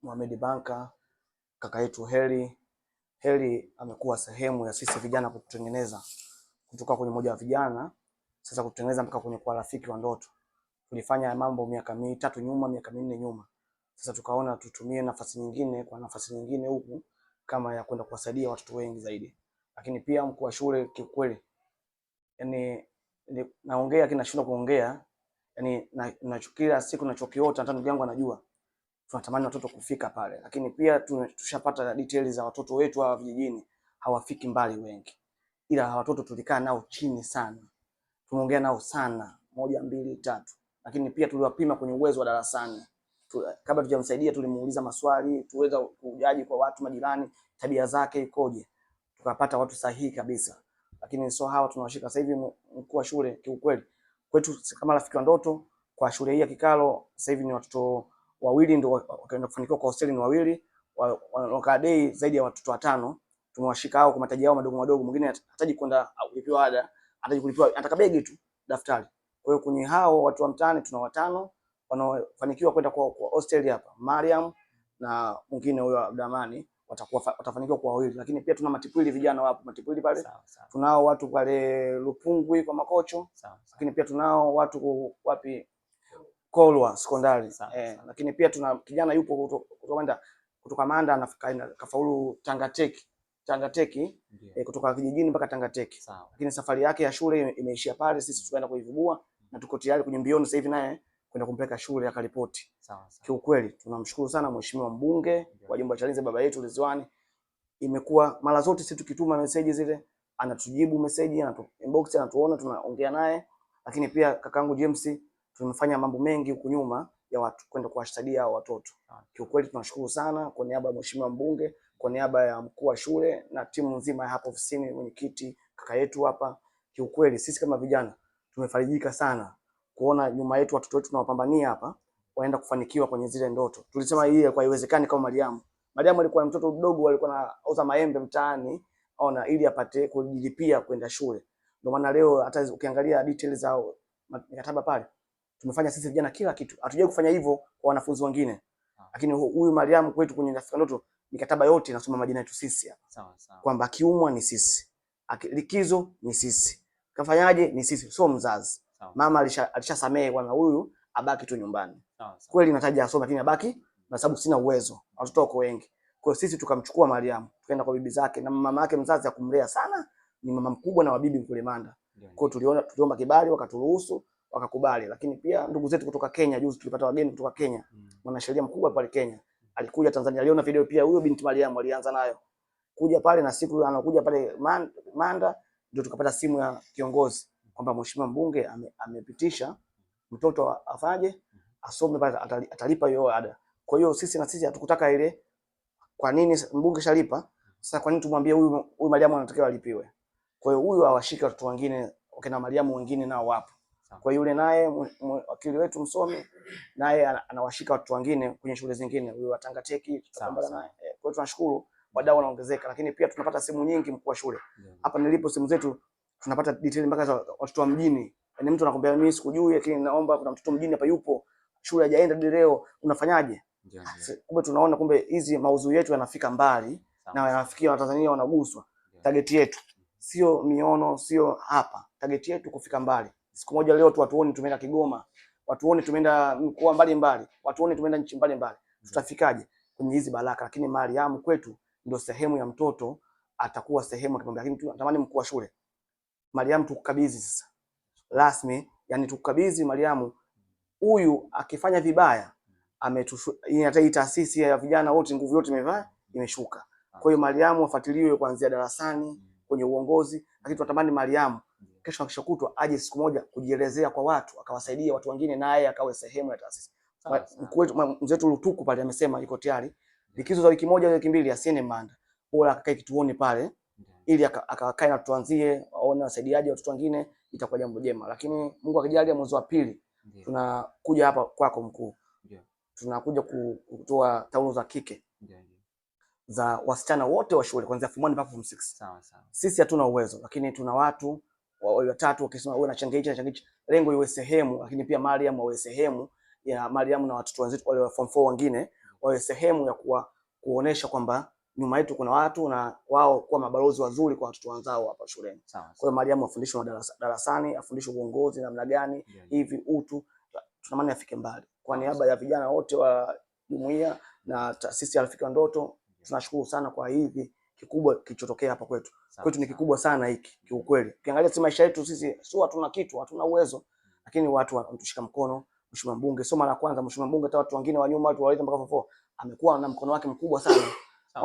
Mohamed Banka, kaka yetu Heri. Heri amekuwa sehemu ya sisi vijana kututengeneza kutoka kwenye moja wa vijana sasa kutengeneza mpaka kwenye kwa rafiki wa ndoto. Tulifanya mambo miaka mitatu nyuma, miaka minne nyuma. Sasa tukaona tutumie nafasi nyingine kwa nafasi nyingine huku kama ya kwenda kuwasaidia watoto wengi zaidi. Lakini pia mkuu wa shule kiukweli, yani naongea kinashindwa kuongea, yani nachukia siku nachokiota, hata ndugu yangu anajua. Tunatamani watoto kufika pale, lakini pia tushapata details za watoto wetu wa vijijini hawafiki mbali wengi, ila watoto tulikaa nao chini sana, tumeongea nao sana 1 2 3, lakini pia tuliwapima kwenye uwezo wa darasani. Kabla tujamsaidia tulimuuliza maswali tuweza kujaji kwa watu majirani, tabia zake ikoje, tukapata watu sahihi kabisa. Lakini sio hawa tunawashika sasa hivi. Mkuu wa shule kiukweli kwetu kama rafiki wa ndoto kwa shule hii ya Kikalo sasa hivi ni watoto wawili ndio wakaenda kufanikiwa kwa hosteli, ni wawili wanakaa day zaidi ya watoto 5. Tumewashika hao kwa mataji yao madogo madogo, mwingine hataji kwenda kulipiwa ada, hataji kulipiwa, ataka begi tu daftari. Kwa hiyo kwenye hao watu wa mtaani tuna 5 wanaofanikiwa kwenda kwa hosteli hapa, Mariam na mwingine huyo Abdamani watafanikiwa kwa wawili. Lakini pia tuna Matipwili, vijana wapo Matipwili pale. Tunao watu pale Lupungwi kwa Makocho. Lakini pia tunao watu wapi Kolwa sekondari. Lakini pia tuna kijana yupo kutoka Manda anafika kafaulu Tanga Tech kutoka kijijini mpaka Tanga Tech. Lakini safari yake ya shule imeishia pale, sisi tukaenda kuivubua na tuko tayari kwenye mbioni sasa hivi naye kwenda kumpeleka shule akaripoti. Kiukweli tunamshukuru sana mheshimiwa mbunge wa jimbo la Chalinze, baba yetu Ridhiwani. Imekuwa mara zote sisi tukituma message zile anatujibu message, inbox, anatuona, tunaongea naye. Lakini pia kakangu James tumefanya mambo mengi huku nyuma ya watu kwenda kuwasaidia hao watoto. Kiukweli tunashukuru sana kwa niaba ya mheshimiwa mbunge, kwa niaba ya mkuu wa shule na timu nzima ya hapa ofisini, mwenyekiti, kaka yetu hapa. Kiukweli sisi kama vijana tumefarijika sana kuona nyuma yetu watoto wetu tunawapambania hapa waenda kufanikiwa kwenye zile ndoto. Tulisema hii kwa haiwezekani kama Mariam. Mariam alikuwa mtoto mdogo, alikuwa anauza maembe mtaani, ona, ili apate kujilipia kwenda shule. Ndio maana leo hata ukiangalia details zao mikataba pale, tumefanya sisi vijana kila kitu. Hatujawahi kufanya hivyo kwa wanafunzi wengine. Lakini huyu Mariam kwetu kwenye Afrika Ndoto mikataba yote inasoma majina yetu sisi hapa. Sawa. Kwamba kiumwa ni sisi, likizo ni sisi, kafanyaje ni sisi, sio mzazi. Mama alishasamehe kwa huyu abaki tu nyumbani. Kweli nataja asome lakini abaki kwa sababu sina uwezo. Watoto wako wengi. Kwa hiyo sisi tukamchukua Mariam, tukaenda kwa bibi zake na mama yake mzazi akumlea sana, ni mama mkubwa na wabibi kule Manda. Kwa hiyo tuliomba kibali wakaturuhusu, wakakubali. Lakini pia ndugu zetu kutoka Kenya, juzi tulipata wageni kutoka Kenya. Mwanasheria mkubwa pale Kenya alikuja Tanzania, aliona video pia, huyo binti Mariam alianza nayo kuja pale, na siku anakuja pale Manda ndio tukapata simu ya kiongozi kwamba mheshimiwa mbunge amepitisha mtoto afaje asome pale, atalipa hiyo ada. Kwa hiyo sisi hatukutaka ile, kwa nini mbunge shalipa, sasa kwa nini tumwambie huyu Mariam anatakiwa alipiwe? Kwa hiyo huyu awashike watoto wengine, wakina Mariam wengine nao wapo. Kwa yule naye wakili wetu msomi naye anawashika watu wengine kwenye shule zingine, huyo wa Tanga Tech tutapambana naye. Kwa hiyo tunashukuru wadau wanaongezeka, lakini pia tunapata simu nyingi mkuu wa shule. Hapa nilipo simu zetu tunapata detail mpaka za watoto wa mjini. Yaani mtu anakuambia mimi sikujui, lakini naomba kuna mtoto mjini hapa yupo, shule hajaenda leo, unafanyaje? Kumbe tunaona kumbe hizi mauzo yetu yanafika mbali na yanafikia Watanzania wanaguswa. Target yetu sio miono, sio hapa. Target yetu kufika mbali. Siku moja leo tu watuone tumeenda Kigoma, watuone tumeenda mkoa mbalimbali, watuone tumeenda nchi mbalimbali. Tutafikaje kwenye hizi baraka? Lakini Mariam kwetu ndio sehemu ya mtoto, atakuwa sehemu ya kipaumbele. Lakini natamani mkuu wa shule Mariam tukukabidhi sasa rasmi, yani tukukabidhi Mariam. Huyu akifanya vibaya hii taasisi ya vijana wote nguvu yote imeshuka. Kwa hiyo Mariam afuatiliwe kuanzia darasani kwenye uongozi, lakini tunatamani Mariam kesho akishakutwa aje siku moja kujielezea kwa watu, akawasaidia watu wengine, naye akawe sehemu ya taasisi. Mkuu wetu mzee wetu Lutuku pale amesema yuko tayari likizo za wiki moja wiki mbili asiende Manda, bora akae kituoni pale ili akakae na tuanzie aone wasaidiaje watoto wengine, itakuwa jambo jema. Lakini Mungu akijalia mwezi wa pili tunakuja hapa kwako mkuu. Tunakuja kutoa taulo za kike za wasichana wote wa shule kuanzia form 1 mpaka form 6. Sisi hatuna uwezo, lakini tuna watu watatu wakisema wewe unachangia lengo iwe sehemu, lakini pia Mariam awe sehemu ya Mariam na watoto wenzetu wale wa form 4 wengine wawe sehemu ya kuonesha kwamba nyuma yetu kuna watu na wao kuwa mabalozi wazuri kwa watoto wenzao hapa shuleni. Kwa hiyo Mariamu afundishwe darasani, afundishwe uongozi namna gani, hivi utu, tunatamani afike mbali. Kwa niaba ya vijana wote wa jumuiya na taasisi ya Rafiki wa Ndoto, tunashukuru sana kwa hivi kikubwa kilichotokea hapa kwetu. Kwetu ni kikubwa sana hiki kiukweli. Ukiangalia si maisha yetu sisi sio hatuna kitu, hatuna uwezo, lakini watu wanatushika mkono. Mheshimiwa Mbunge sio mara kwanza, Mheshimiwa Mbunge hata watu wengine wa nyuma watu waleta mpaka fofo amekuwa na mkono wake mkubwa sana.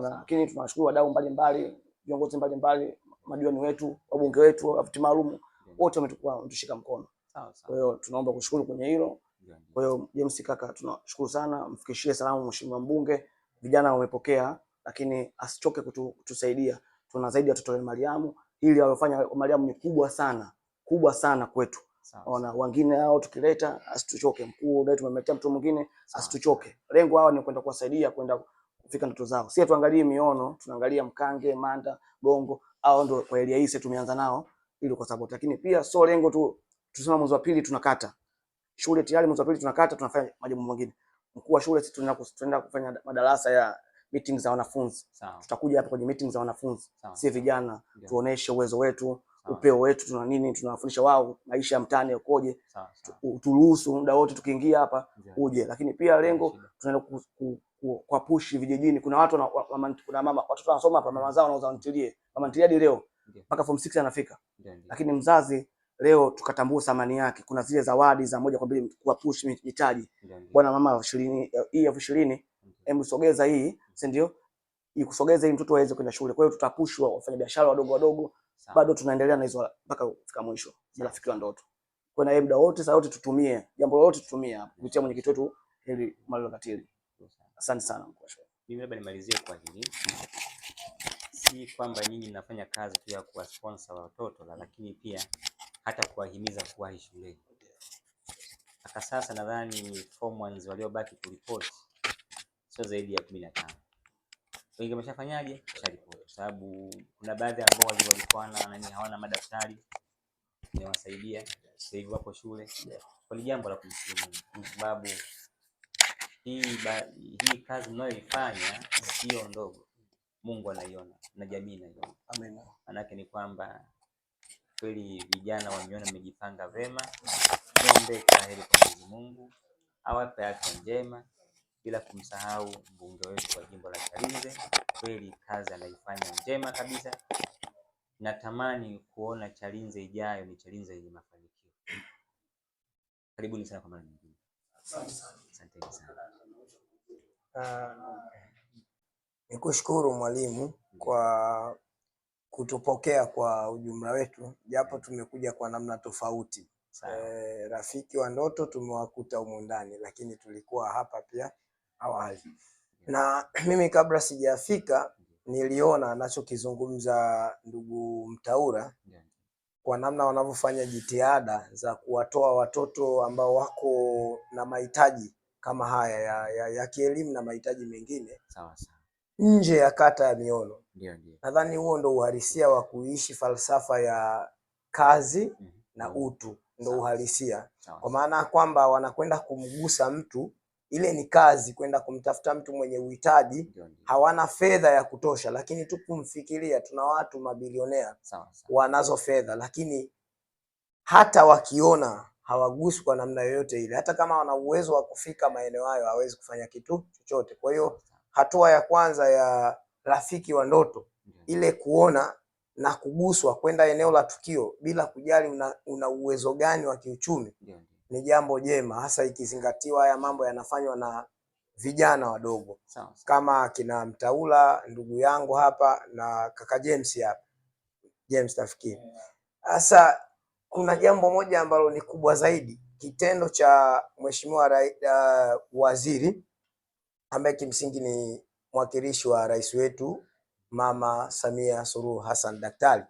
Lakini tunashukuru wadau mbalimbali, viongozi mbalimbali, madiwani wetu, wabunge wetu, wafiti maalum wote wametushika mkono. Kwa hiyo tunaomba kushukuru kwenye hilo. Kwa hiyo James kaka, tunashukuru sana, mfikishie salamu Mheshimiwa Mbunge. Vijana wamepokea, lakini asichoke kutusaidia. Tuna zaidi ya watoto wa Mariamu, ili alofanya Mariamu ni kubwa sana kwetu. Ona wengine hao tukileta asituchoke, mkuu ndio tumemletea mtu mwingine asituchoke. Lengo hao ni kwenda kuwasaidia kwenda kufika ndoto zao. Sisi tuangalie miono, tunaangalia Mkange, Manda, Gongo, hao ndio kwa elia hii tumeanza nao ili kwa support. Lakini pia sio lengo tu tusema mwezi wa pili tunakata. Shule tayari mwezi wa pili tunakata, tunafanya majambo mengine. Mkuu wa shule sisi tunaenda kufanya madarasa ya meetings za wanafunzi. Tutakuja hapa kwenye meetings za wanafunzi. Sisi vijana tuoneshe uwezo wetu, upeo wetu, tuna nini, tunawafundisha wao maisha ya mtaani yakoje. Turuhusu muda wote tukiingia hapa uje. Lakini pia lengo tunaenda kwa push vijijini. Kuna watu kuna mama watoto wanasoma hapa, mama zao wanauza ntilie. Mama ntilie hadi leo mpaka form 6 anafika. Lakini mzazi leo tukatambua thamani yake. Kuna zile zawadi za moja kwa mbili kwa push mitaji. Bwana mama 20 hii 20 hebu sogeza hii, si ndio? Ikusogeza hii mtoto aweze kwenda shule. Kwa hiyo tutapush wafanya biashara wadogo bado tunaendelea na hizo mpaka kufika mwisho. Rafiki wa Ndoto. Kwa na muda wote saa wote tutumie. Jambo lolote tutumie hapa kupitia mwenyekiti wetu Heri Malilo Katili. Asante sana mkuu. Mimi labda nimalizie kwa hili. Si kwamba nyinyi mnafanya kazi tu ya kuwa sponsor watoto, lakini pia hata kuwahimiza kuwahi shuleni. Mpaka sasa nadhani form 1 waliobaki kuripoti sio zaidi ya 15. Wengi wameshafanyaje? Washaripoti. Kwa sababu kuna baadhi ambao walikuwa na hawana madaftari nimewasaidia, sasa hivi wapo shule. Kwa jambo la kumshukuru kwa sababu hii kazi mnayoifanya sio ndogo. Mungu anaiona na jamii inaiona. Amen. Manake ni kwamba kweli vijana wameona mmejipanga vema. Niombe kwa heri kwa Mwenyezi Mungu awape afya njema, bila kumsahau mbunge wetu wa jimbo la Chalinze. Kweli kazi anaifanya njema kabisa. Natamani kuona Chalinze ijayo ni Chalinze yenye mafanikio. Karibuni sana kwa mara nyingine. Asante sana. Asante sana. Nikushukuru mwalimu kwa kutupokea kwa ujumla wetu, japo tumekuja kwa namna tofauti. Rafiki wa Ndoto tumewakuta humu ndani, lakini tulikuwa hapa pia awali. Na mimi kabla sijafika niliona anachokizungumza ndugu Mtaura kwa namna wanavyofanya jitihada za kuwatoa watoto ambao wako na mahitaji kama haya ya kielimu na mahitaji mengine nje ya kata ya Miono. Nadhani huo ndo uhalisia wa kuishi falsafa ya kazi na utu, ndo uhalisia. Kwa maana kwamba wanakwenda kumgusa mtu, ile ni kazi, kwenda kumtafuta mtu mwenye uhitaji, hawana fedha ya kutosha, lakini tu kumfikiria. Tuna watu mabilionea wanazo fedha, lakini hata wakiona hawaguswi kwa namna yoyote ile. Hata kama wana uwezo wa kufika maeneo hayo, hawezi kufanya kitu chochote. Kwa hiyo hatua ya kwanza ya Rafiki wa Ndoto ile kuona na kuguswa kwenda eneo la tukio bila kujali una uwezo gani wa kiuchumi ni jambo jema, hasa ikizingatiwa haya mambo yanafanywa na vijana wadogo kama kina Mtaula ndugu yangu hapa na kaka James hapa, James nafikiri. Sasa kuna jambo moja ambalo ni kubwa zaidi, kitendo cha Mheshimiwa Waziri ambaye kimsingi ni mwakilishi wa rais wetu Mama Samia Suluhu Hassan Daktari.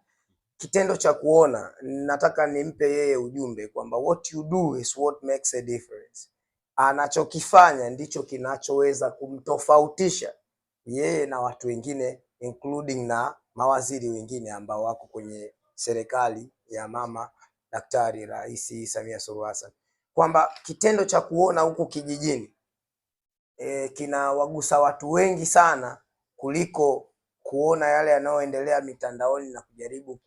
Kitendo cha kuona, nataka nimpe yeye ujumbe kwamba what you do is what makes a difference. Anachokifanya ndicho kinachoweza kumtofautisha yeye na watu wengine, including na mawaziri wengine ambao wako kwenye serikali ya Mama Daktari Rais Samia Suluhu Hassan, kwamba kitendo cha kuona huku kijijini kinawagusa watu wengi sana kuliko kuona yale yanayoendelea mitandaoni na kujaribu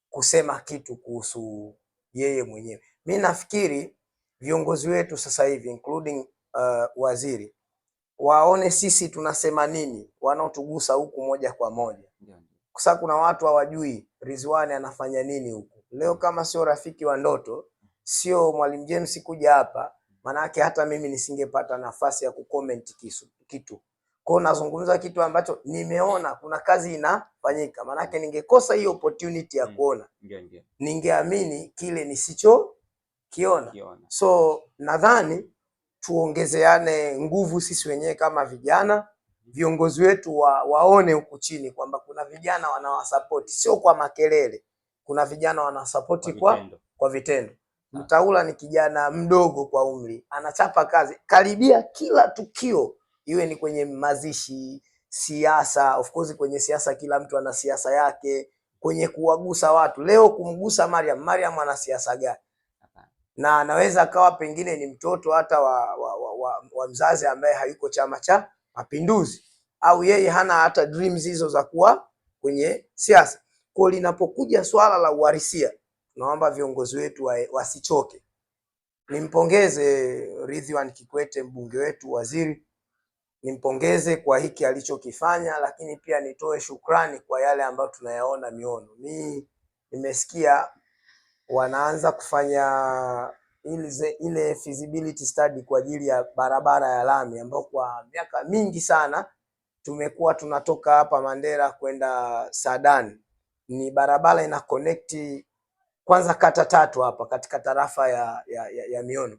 kusema kitu kuhusu yeye mwenyewe. Mi nafikiri viongozi wetu sasa hivi including waziri waone sisi tunasema nini, wanaotugusa huku moja kwa moja, kwa sababu kuna watu hawajui Ridhiwani anafanya nini huku. Leo kama sio rafiki wa ndoto, sio Mwalimu James kuja hapa, manake hata mimi nisingepata nafasi ya kucomment kitu. Kwa nazungumza kitu ambacho nimeona kuna kazi inafanyika, manake ningekosa hiyo opportunity ya kuona, ningeamini kile nisichokiona. So nadhani tuongezeane nguvu sisi wenyewe kama vijana, viongozi wetu waone huku chini kwamba kuna vijana wanawasapoti, sio kwa makelele. Kuna vijana wanasapoti kwa vitendo. Mtaula ni kijana mdogo kwa umri, anachapa kazi karibia kila tukio, iwe ni kwenye mazishi, siasa. Of course kwenye siasa kila mtu ana siasa yake, kwenye kuwagusa watu. Leo kumgusa Mariam ana siasa gani? Na anaweza akawa pengine ni mtoto hata wa mzazi ambaye hayuko Chama cha Mapinduzi, au yeye hana hata dreams hizo za kuwa kwenye siasa. Kwa linapokuja swala la uhalisia, naomba viongozi wetu wasichoke. Nimpongeze Ridhiwani Kikwete, mbunge wetu, waziri, nimpongeze kwa hiki alichokifanya, lakini pia nitoe shukrani kwa yale ambayo tunayaona miono. Nimesikia wanaanza kufanya ile feasibility study kwa ajili ya barabara ya lami, ambayo kwa miaka mingi sana tumekuwa tunatoka hapa Mandera kwenda Saadani. Ni barabara ina connect kwanza kata 3 hapa katika tarafa ya Miono.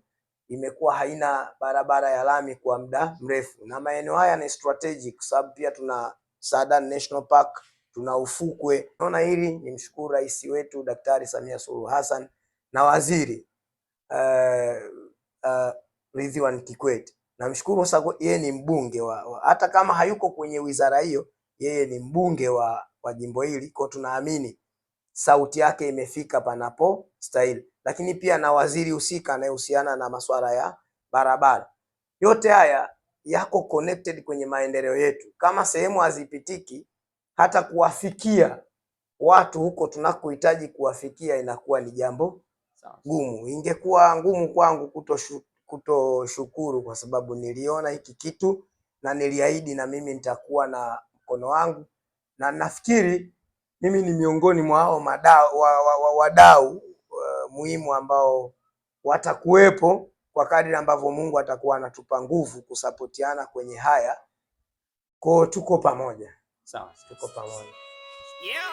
Imekuwa haina barabara ya lami kwa muda mrefu, na maeneo haya ni strategic kwa sababu pia tuna Saadani National Park, tuna ufukwe. Naona hili nimshukuru rais wetu Daktari Samia Suluhu Hassan na waziri Ridhiwani Kikwete. Namshukuru sababu yeye ni mbunge hata kama hayuko kwenye wizara hiyo, yeye ni mbunge wa jimbo hili, kwa tunaamini sauti yake imefika panapo stahili. Lakini pia na waziri husika anayehusiana na masuala ya barabara. Yote haya yako connected kwenye maendeleo yetu. Kama sehemu hazipitiki, hata kuwafikia watu huko tunakohitaji kuwafikia inakuwa ni jambo gumu. Ingekuwa ngumu kwangu kutoshukuru, kwa sababu niliona hiki kitu na niliahidi na mimi nitakuwa na mkono wangu, na nafikiri mimi ni miongoni mwa hao wadau muhimu ambao watakuwepo kwa kadri ambavyo Mungu atakuwa anatupa nguvu kusapotiana kwenye haya. Kwa tuko pamoja. Sawa, tuko pamoja. Yeah.